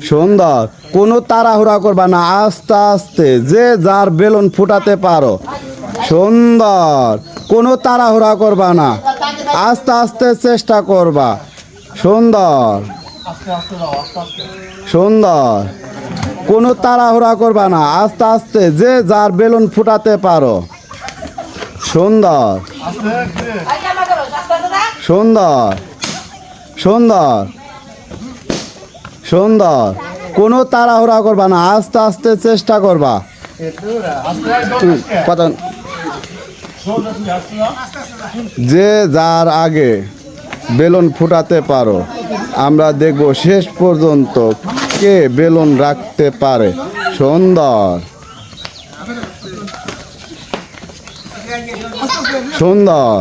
সুন্দর। কোনো তাড়াহুড়া করবা না, আস্তে আস্তে যে যার বেলুন ফুটাতে পারো। সুন্দর। কোনো তাড়াহুড়া করবা না, আস্তে আস্তে চেষ্টা করবা। সুন্দর সুন্দর। কোনো তাড়াহুড়া করবা না, আস্তে আস্তে যে যার বেলুন ফুটাতে পারো। সুন্দর সুন্দর সুন্দর সুন্দর। কোনো তাড়াহুড়া করবা না, আস্তে আস্তে চেষ্টা করবা। কথা যে যার আগে বেলুন ফুটাতে পারো। আমরা দেখব শেষ পর্যন্ত কে বেলুন রাখতে পারে। সুন্দর সুন্দর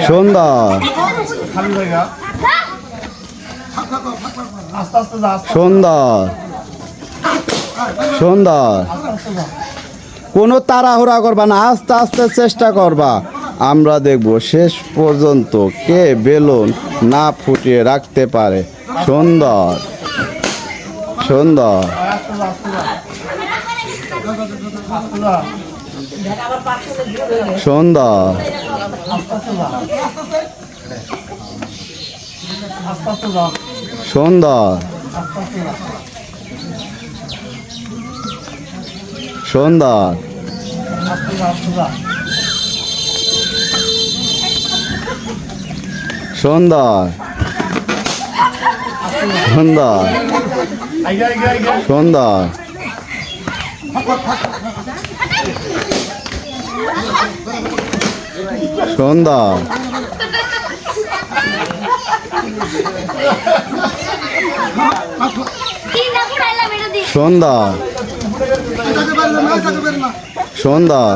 সুন্দর সুন্দর সুন্দর। কোনো তাড়াহুড়া করবা না, আস্তে আস্তে চেষ্টা করবা। আমরা দেখব শেষ পর্যন্ত কে বেলুন না ফুটিয়ে রাখতে পারে। সুন্দর সুন্দর সুন্দর সুন্দর সুন্দর সুন্দর সুন্দর সুন্দর সুন্দর সুন্দর সুন্দর।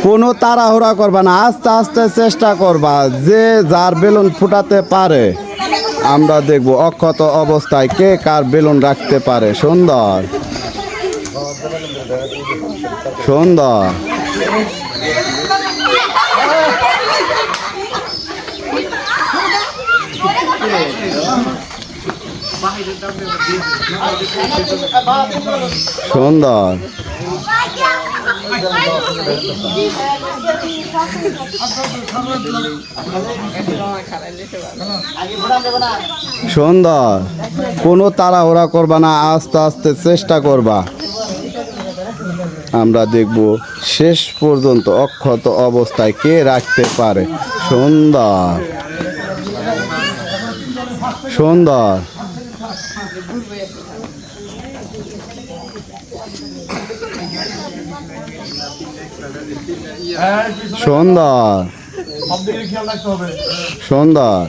কোনো তাড়াহুড়া করবা না, আস্তে আস্তে চেষ্টা করবা। যে যার বেলুন ফুটাতে পারে। আমরা দেখব অক্ষত অবস্থায় কে কার বেলুন রাখতে পারে। সুন্দর সুন্দর সুন্দর সুন্দর। কোনো তাড়াহুড়া করবা না, আস্তে আস্তে চেষ্টা করবা। আমরা দেখব শেষ পর্যন্ত অক্ষত অবস্থায় কে রাখতে পারে। সুন্দর সুন্দর সুন্দর সুন্দর।